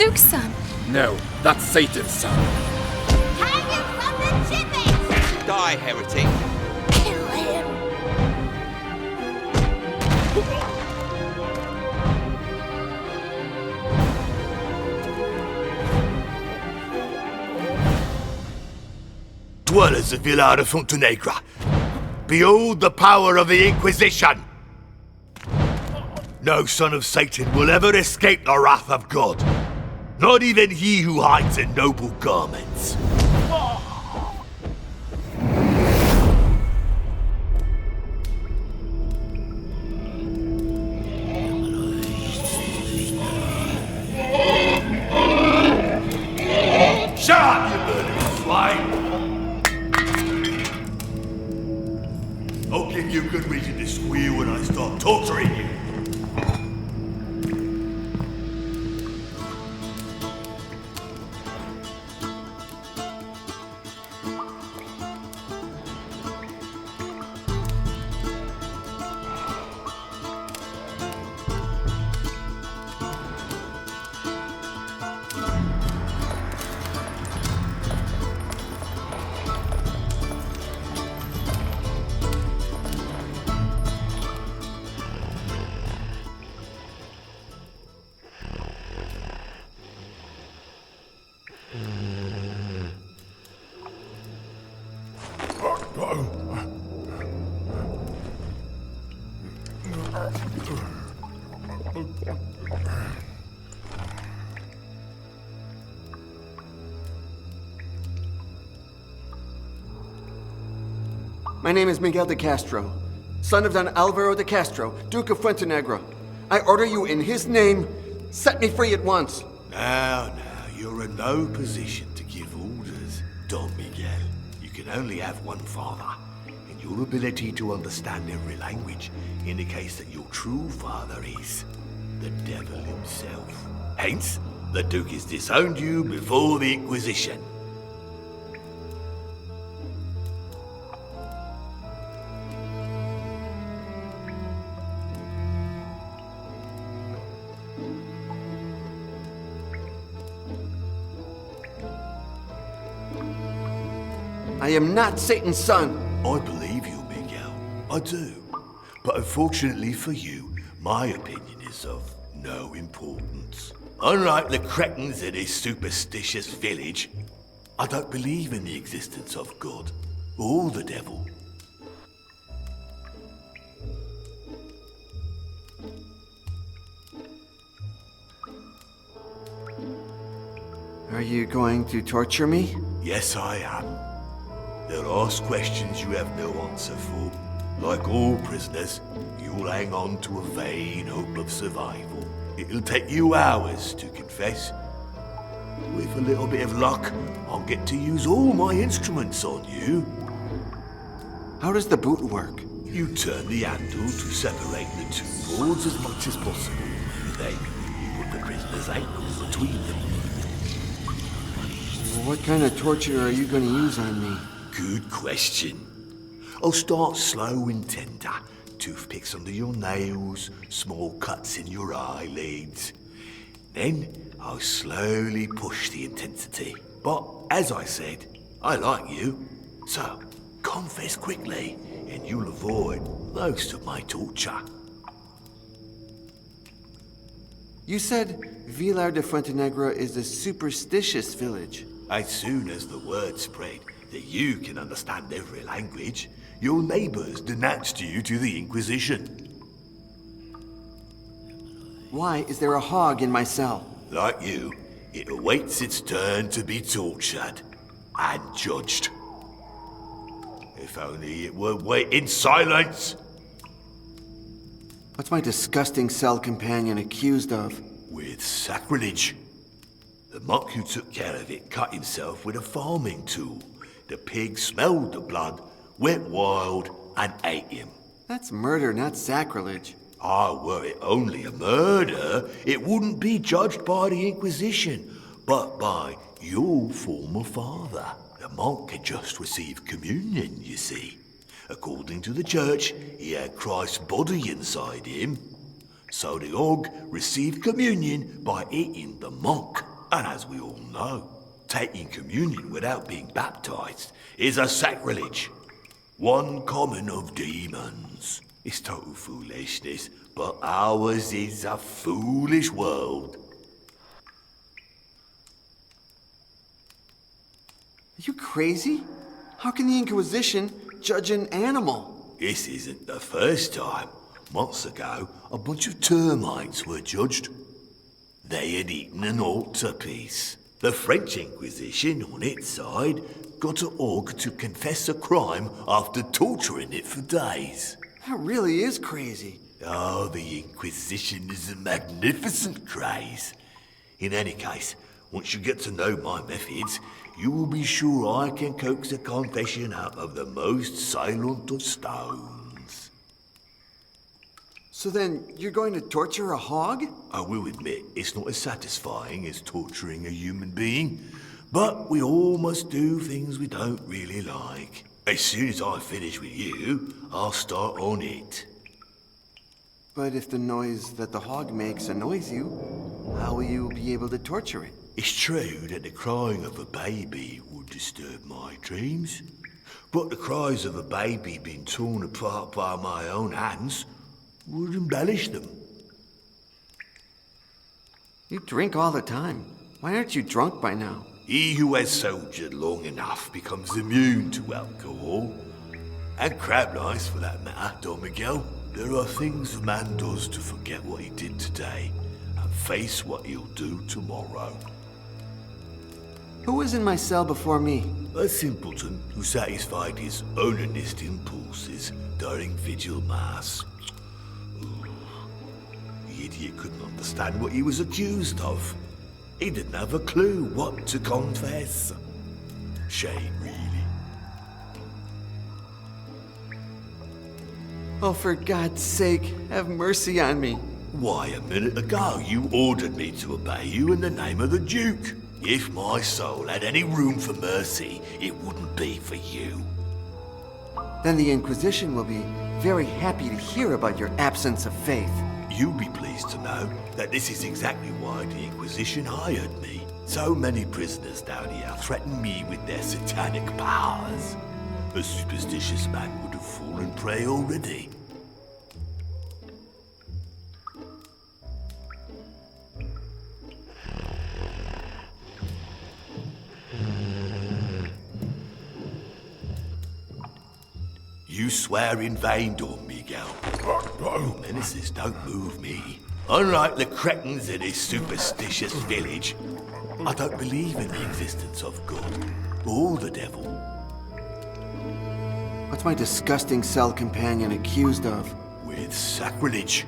Duke's son. No, that's Satan's son. Hang him from the gibbet! Die, heretic. Kill him! Dwellers of Villar de Fontenegre, behold the power of the Inquisition! No son of Satan will ever escape the wrath of God, not even he who hides in noble garments. Shut up, you murdering swine! I'll give you good reason to squeal when I start torturing you. My name is Miguel de Castro, son of Don Alvaro de Castro, Duke of Fuentenegra. I order you in his name, set me free at once. Now, you're in no position to give orders, Don Miguel. You can only have one father, and your ability to understand every language indicates that your true father is the devil himself. Hence, the Duke has disowned you before the Inquisition. I am not Satan's son. I believe you, Miguel. I do. But unfortunately for you, my opinion is of no importance. Unlike the cretins in this superstitious village, I don't believe in the existence of God or the devil. Are you going to torture me? Yes, I am. They'll ask questions you have no answer for. Like all prisoners, you'll hang on to a vain hope of survival. It'll take you hours to confess. With a little bit of luck, I'll get to use all my instruments on you. How does the boot work? You turn the handle to separate the two boards as much as possible. Then, you put the prisoner's ankles between them. What kind of torture are you going to use on me? Good question. I'll start slow and tender. Toothpicks under your nails, small cuts in your eyelids. Then I'll slowly push the intensity. But as I said, I like you. So confess quickly and you'll avoid most of my torture. You said Villar de Fuentenegra is a superstitious village. As soon as the word spread that you can understand every language, your neighbors denounced you to the Inquisition. Why is there a hog in my cell? Like you, it awaits its turn to be tortured and judged. If only it would wait in silence. What's my disgusting cell companion accused of? With sacrilege. The monk who took care of it cut himself with a farming tool. The pig smelled the blood, went wild, and ate him. That's murder, not sacrilege. Were it only a murder, it wouldn't be judged by the Inquisition, but by your former father. The monk had just received communion, you see. According to the church, he had Christ's body inside him. So the hog received communion by eating the monk. And as we all know, taking communion without being baptized is a sacrilege. One common of demons. It's total foolishness, but ours is a foolish world. Are you crazy? How can the Inquisition judge an animal? This isn't the first time. Months ago, a bunch of termites were judged. They had eaten an altarpiece. The French Inquisition, on its side, got an orc to confess a crime after torturing it for days. That really is crazy. Oh, the Inquisition is a magnificent craze. In any case, once you get to know my methods, you will be sure I can coax a confession out of the most silent of stones. So then, you're going to torture a hog? I will admit, it's not as satisfying as torturing a human being, but we all must do things we don't really like. As soon as I finish with you, I'll start on it. But if the noise that the hog makes annoys you, how will you be able to torture it? It's true that the crying of a baby would disturb my dreams, but the cries of a baby being torn apart by my own hands would embellish them. You drink all the time. Why aren't you drunk by now? He who has soldiered long enough becomes immune to alcohol. And crab lice, for that matter, Don Miguel. There are things a man does to forget what he did today and face what he'll do tomorrow. Who was in my cell before me? A simpleton who satisfied his onanist impulses during vigil mass. The idiot couldn't understand what he was accused of. He didn't have a clue what to confess. Shame, really. Oh, for God's sake, have mercy on me. Why, a minute ago you ordered me to obey you in the name of the Duke. If my soul had any room for mercy, it wouldn't be for you. Then the Inquisition will be very happy to hear about your absence of faith. You'll be pleased to know that this is exactly why the Inquisition hired me. So many prisoners down here threaten me with their satanic powers. A superstitious man would have fallen prey already. You swear in vain, Don Miguel. Your menaces don't move me. Unlike the cretins in this superstitious village, I don't believe in the existence of God or the devil. What's my disgusting cell companion accused of? With sacrilege.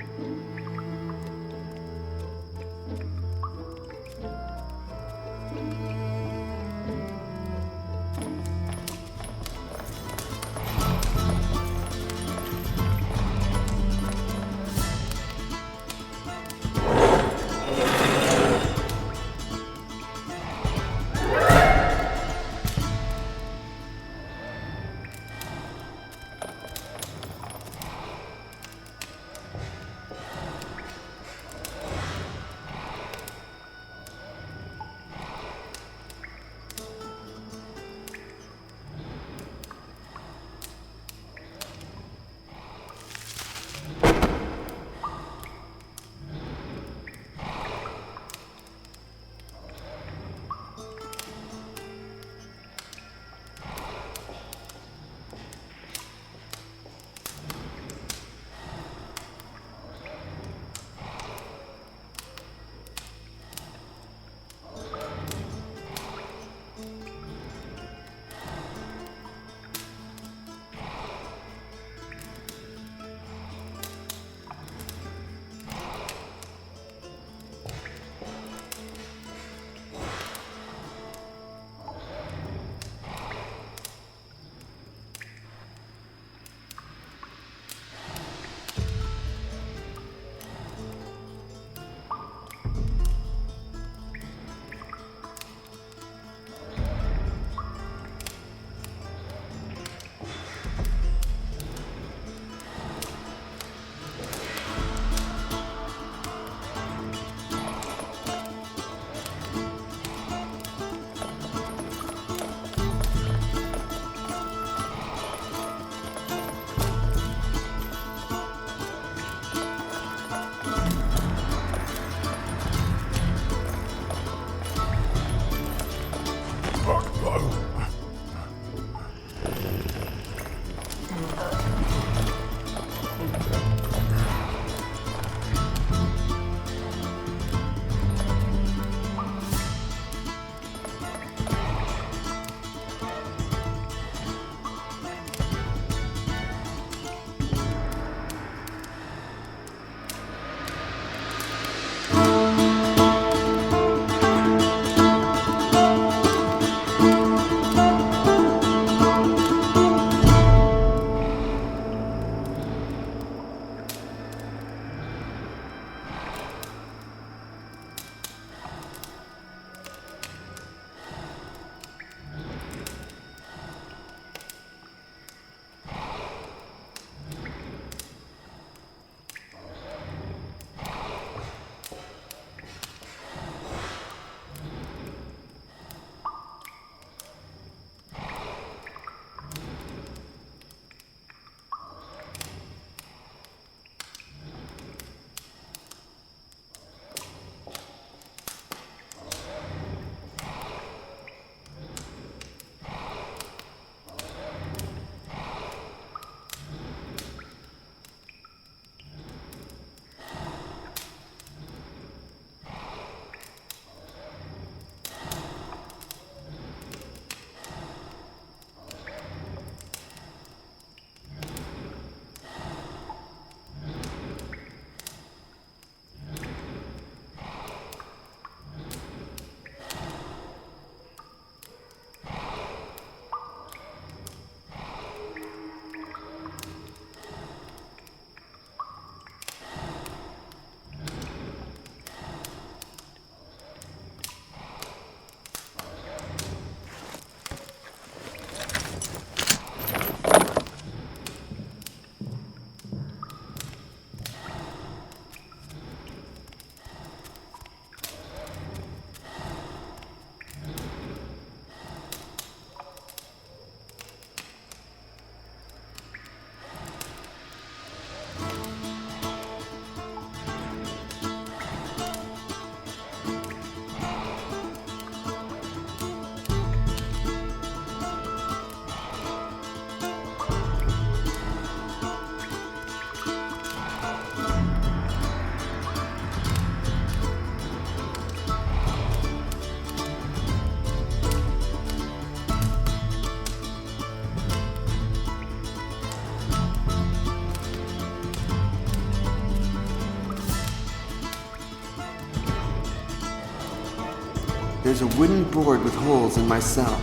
There's a wooden board with holes in my cell.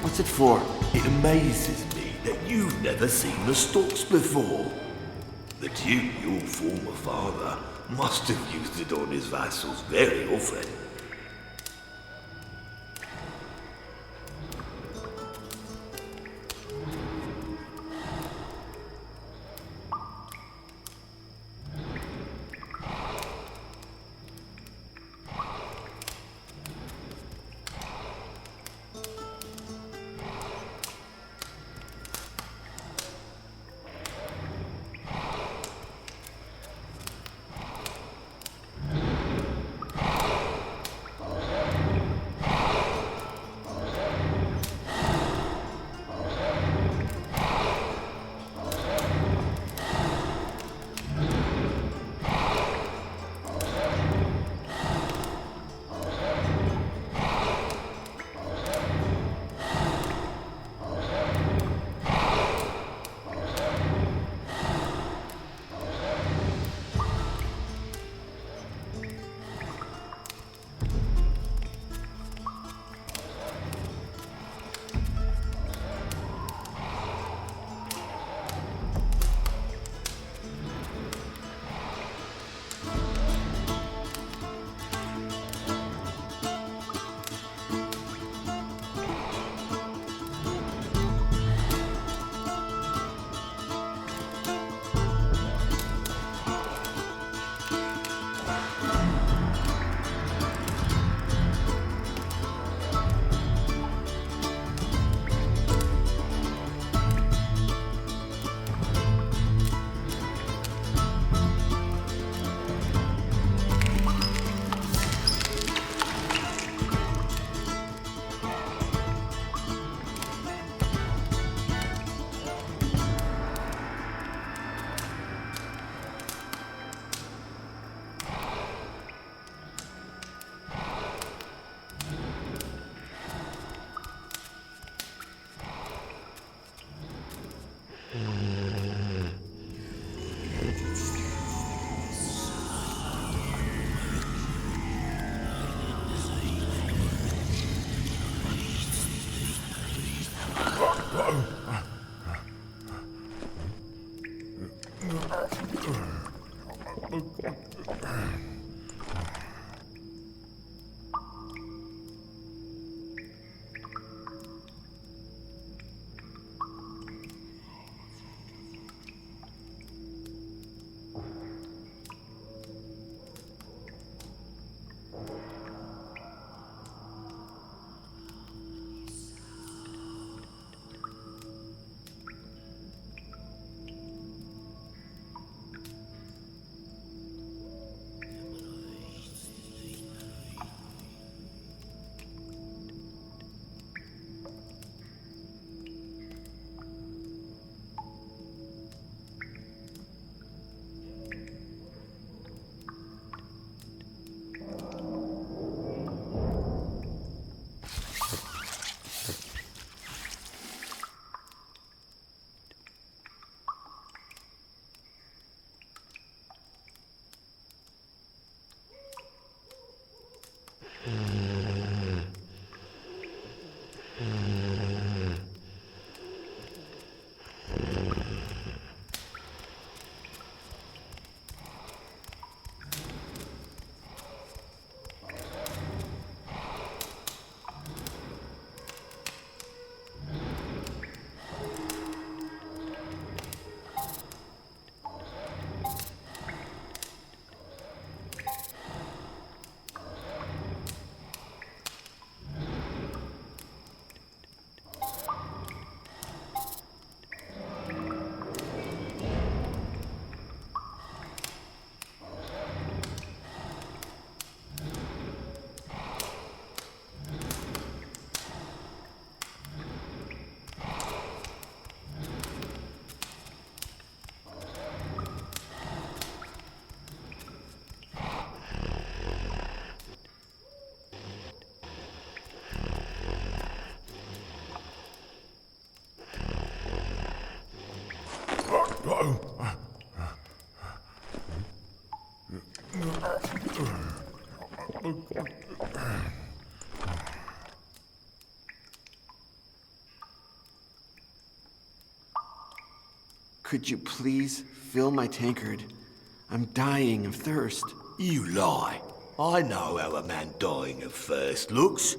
What's it for? It amazes me that you've never seen the stalks before. The Duke, your former father, must have used it on his vassals very often. Could you please fill my tankard? I'm dying of thirst. You lie. I know how a man dying of thirst looks.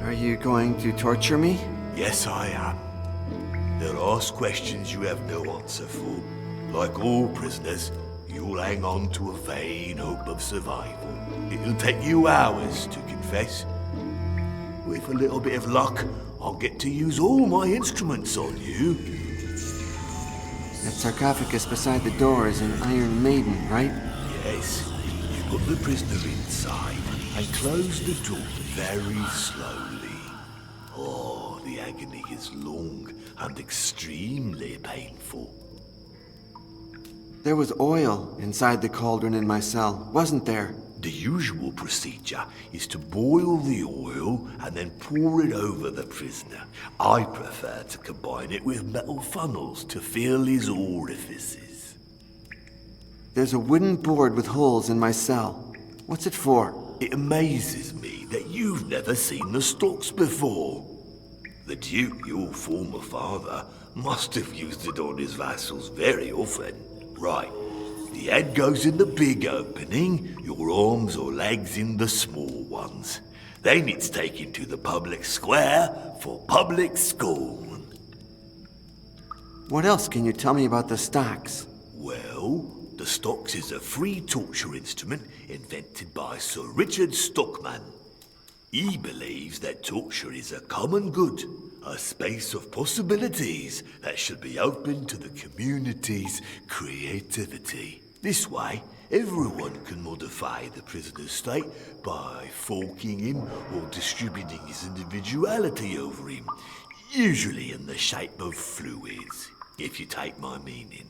Are you going to torture me? Yes, I am. They'll ask questions you have no answer for. Like all prisoners, you'll hang on to a vain hope of survival. It'll take you hours to confess. With a little bit of luck, I'll get to use all my instruments on you. That sarcophagus beside the door is an Iron Maiden, right? Yes, you put the prisoner inside and close the door very slowly. Oh, the agony is long and extremely painful. There was oil inside the cauldron in my cell, wasn't there? The usual procedure is to boil the oil and then pour it over the prisoner. I prefer to combine it with metal funnels to fill his orifices. There's a wooden board with holes in my cell. What's it for? It amazes me that you've never seen the stocks before. The Duke, your former father, must have used it on his vassals very often. Right. The head goes in the big opening, your arms or legs in the small ones. Then it's taken to the public square for public scorn. What else can you tell me about the stocks? Well, the stocks is a free torture instrument invented by Sir Richard Stockman. He believes that torture is a common good, a space of possibilities that should be open to the community's creativity. This way, everyone can modify the prisoner's state by forking him or distributing his individuality over him, usually in the shape of fluids, if you take my meaning.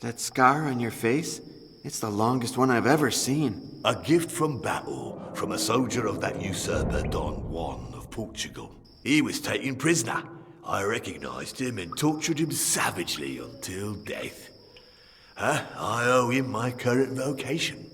That scar on your face? It's the longest one I've ever seen. A gift from battle, from a soldier of that usurper Don Juan of Portugal. He was taken prisoner. I recognized him and tortured him savagely until death. I owe him my current vocation.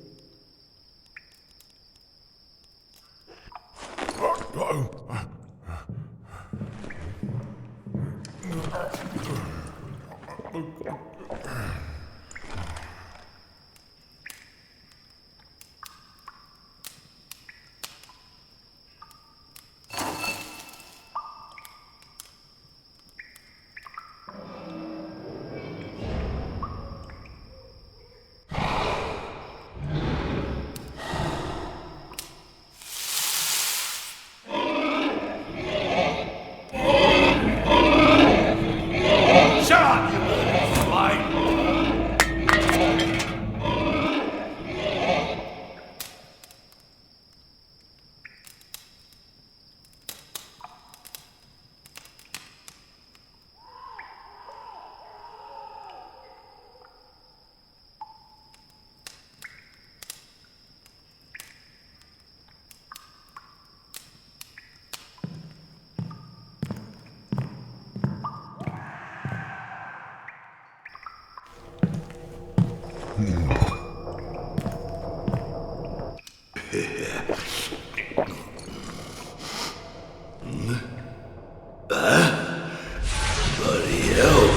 Bloody hell.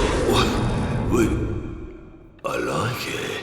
I like it.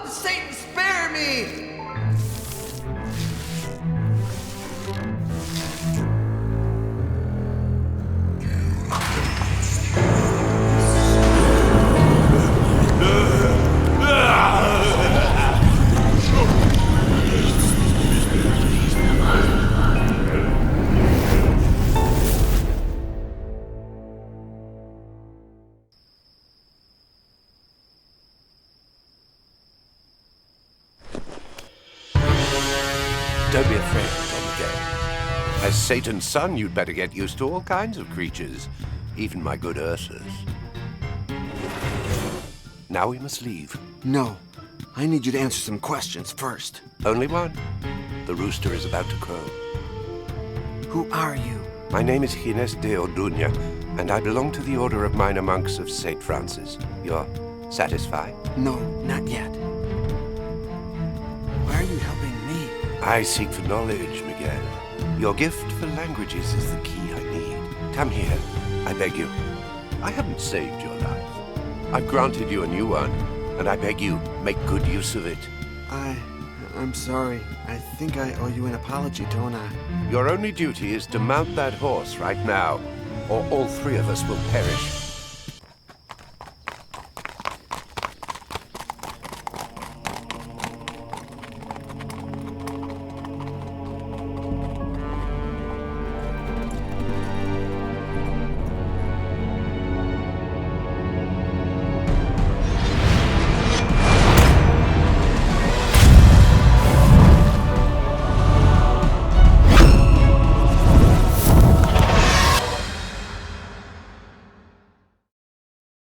Satan, spare me! Don't be afraid, Don Miguel. As Satan's son, you'd better get used to all kinds of creatures, even my good Ursus. Now we must leave. No. I need you to answer some questions first. Only one. The rooster is about to crow. Who are you? My name is Gines de Orduña, and I belong to the Order of Minor Monks of St. Francis. You're satisfied? No, not yet. Why are you helping me? I seek for knowledge, Miguel. Your gift for languages is the key I need. Come here, I beg you. I haven't saved your life. I've granted you a new one, and I beg you, make good use of it. I'm sorry. I think I owe you an apology, don't I? Your only duty is to mount that horse right now, or all three of us will perish.